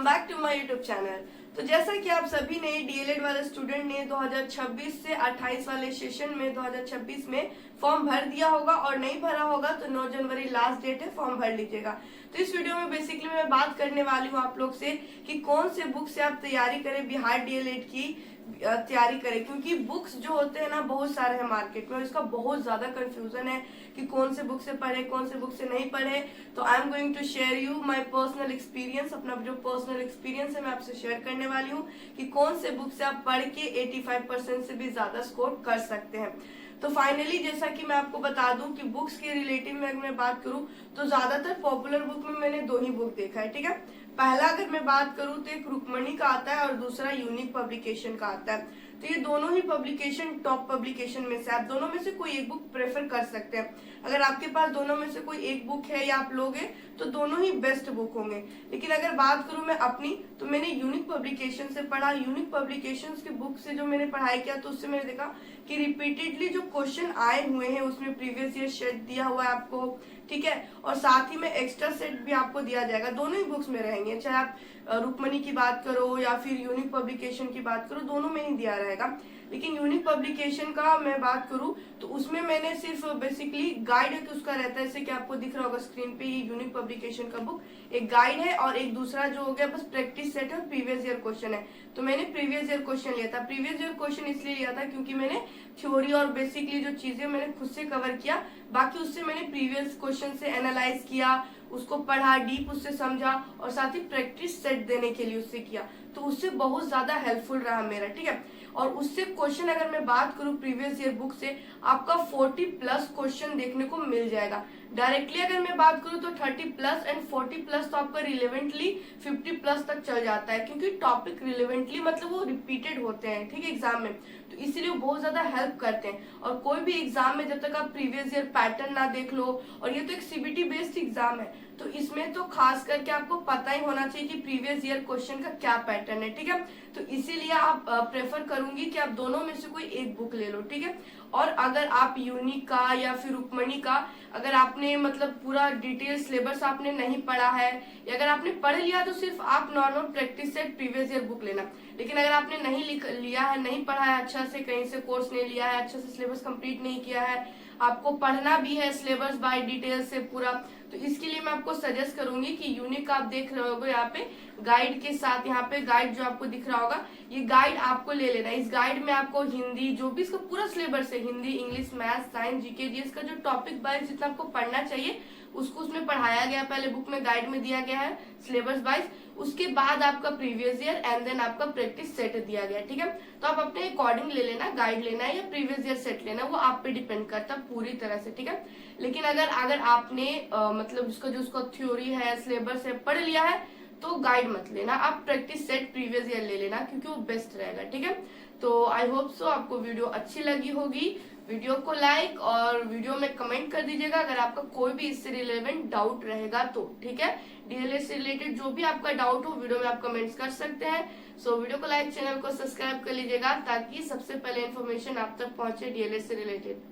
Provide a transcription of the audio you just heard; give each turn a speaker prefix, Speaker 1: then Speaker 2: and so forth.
Speaker 1: Back to my YouTube channel. तो जैसा कि आप सभी ने डीएलएड वाले स्टूडेंट ने 2026 से 28 वाले सेशन में 2026 में फॉर्म भर दिया होगा और नहीं भरा होगा तो 9 जनवरी लास्ट डेट है, फॉर्म भर लीजिएगा। तो इस वीडियो में बेसिकली मैं बात करने वाली हूँ आप लोग से कि कौन से बुक से आप तैयारी करें, बिहार डीएलएड की तैयारी करें, क्योंकि बुक्स जो होते हैं ना बहुत सारे हैं मार्केट में और इसका बहुत ज्यादा कंफ्यूजन है कि कौन से बुक से पढ़े, कौन से बुक से नहीं पढ़े। तो I am going to share you my personal experience, अपना जो पर्सनल एक्सपीरियंस है मैं आपसे शेयर करने वाली हूँ कि कौन से बुक से आप पढ़ के 85% से भी ज्यादा स्कोर कर सकते हैं। तो फाइनली जैसा कि मैं आपको बता दूं कि बुक्स के रिलेटिव में अगर मैं बात करूं तो ज्यादातर पॉपुलर बुक में मैंने 2 ही बुक देखा है, ठीक है। पहला अगर मैं बात करूं तो एक रुक्मणी का आता है और दूसरा यूनिक पब्लिकेशन का आता है। तो ये दोनों ही पब्लिकेशन टॉप पब्लिकेशन में से, आप दोनों में से कोई एक बुक प्रेफर कर सकते हैं। अगर आपके पास दोनों में से कोई एक बुक है या आप लोगे तो दोनों ही बेस्ट बुक होंगे। लेकिन अगर बात करूं मैं अपनी, तो मैंने यूनिक पब्लिकेशन से पढ़ा। यूनिक पब्लिकेशन के बुक से जो मैंने पढ़ाई किया तो उससे मैंने देखा कि रिपीटेडली जो क्वेश्चन आए हुए हैं उसमें प्रीवियस ईयर सेट दिया हुआ है आपको, ठीक है, और साथ ही में एक्स्ट्रा सेट भी आपको दिया जाएगा। दोनों ही बुक्स में रहेंगे, चाहे आप रुक्मणी की बात करो या फिर यूनिक पब्लिकेशन की बात करो, दोनों में ही दिया रहेगा। लेकिन यूनिक पब्लिकेशन का मैं बात करूं तो उसमें मैंने सिर्फ बेसिकली गाइड एक उसका रहता है, जैसे कि आपको दिख रहा होगा स्क्रीन पे, ये यूनिक पब्लिकेशन का बुक एक गाइड है और एक दूसरा जो हो गया बस प्रैक्टिस सेट है और प्रीवियस ईयर क्वेश्चन है। तो मैंने प्रीवियस ईयर क्वेश्चन लिया था। प्रीवियस ईयर क्वेश्चन इसलिए लिया था क्योंकि मैंने थ्योरी और बेसिकली जो चीजें मैंने खुद से कवर किया, बाकी उससे मैंने प्रीवियस क्वेश्चन से एनालाइज किया, उसको पढ़ा, डीप उससे समझा और साथ ही प्रैक्टिस सेट देने के लिए उससे किया। तो उससे बहुत ज्यादा हेल्पफुल रहा मेरा, ठीक है। और उससे क्वेश्चन अगर मैं बात करूं प्रीवियस ईयर बुक से, आपका 40+ क्वेश्चन देखने को मिल जाएगा। डायरेक्टली अगर मैं बात करूं तो 30+ एंड 40+ तो आपका रिलेवेंटली 50+ तक चल जाता है, क्योंकि टॉपिक रिलेवेंटली मतलब वो रिपीटेड होते हैं, ठीक है, एग्जाम में। तो इसीलिए वो बहुत ज्यादा हेल्प करते हैं। और कोई भी एग्जाम में जब तक आप प्रीवियस ईयर पैटर्न ना देख लो, और ये तो एक सीबीटी बेस्ड एग्जाम है, तो इसमें तो खास करके आपको पता ही होना चाहिए कि प्रीवियस ईयर क्वेश्चन का क्या पैटर्न है, ठीक है। तो इसीलिए आप प्रेफर करूंगी कि आप दोनों में से कोई एक बुक ले लो, ठीक है। और अगर आप यूनिक का या फिर रुक्मणी का अगर आपने मतलब पूरा डिटेल सिलेबस आपने नहीं पढ़ा है, या अगर आपने पढ़ लिया तो सिर्फ आप normal practice set previous year book लेना। लेकिन अगर आपने नहीं लिया है, नहीं पढ़ा है अच्छा से, कहीं से कोर्स नहीं लिया है, अच्छा से सिलेबस कंप्लीट नहीं किया है, आपको पढ़ना भी है सिलेबस बाय डिटेल से पूरा, तो इसके लिए मैं आपको सजेस्ट करूंगी कि यूनिक आप देख रहे होगे यहाँ पे गाइड के साथ, यहाँ पे गाइड जो आपको दिख रहा होगा, ये गाइड आपको ले लेना है। इस गाइड में आपको हिंदी जो भी इसका पूरा सिलेबस है, Hindi, English, math, science, GK, GS का जो टॉपिक वाइज जितना आपको पढ़ना चाहिए उसको उसमें पढ़ाया गया, पहले बुक में गाइड में दिया गया है सिलेबस वाइज। उसके बाद आपका प्रीवियस ईयर एंड देन आपका प्रैक्टिस सेट दिया गया, ठीक है। तो आप अपने अकॉर्डिंग ले लेना, गाइड लेना है या प्रीवियस ईयर सेट लेना, वो आप पे डिपेंड करता है पूरी तरह से, ठीक है। लेकिन अगर आपने मतलब उसका थ्योरी है, सिलेबस है, पढ़ लिया है तो गाइड मत लेना, आप प्रैक्टिस सेट प्रीवियस ईयर ले लेना, क्योंकि वो बेस्ट रहेगा, ठीक है। तो आई होप सो आपको वीडियो अच्छी लगी होगी। वीडियो को लाइक और वीडियो में कमेंट कर दीजिएगा अगर आपका कोई भी इससे रिलेवेंट डाउट रहेगा तो, ठीक है। डीएलएड से रिलेटेड जो भी आपका डाउट हो वीडियो में आप कमेंट्स कर सकते हैं। सो वीडियो को लाइक, चैनल को सब्सक्राइब कर लीजिएगा ताकि सबसे पहले इन्फॉर्मेशन आप तक पहुंचे डीएलएड से रिलेटेड।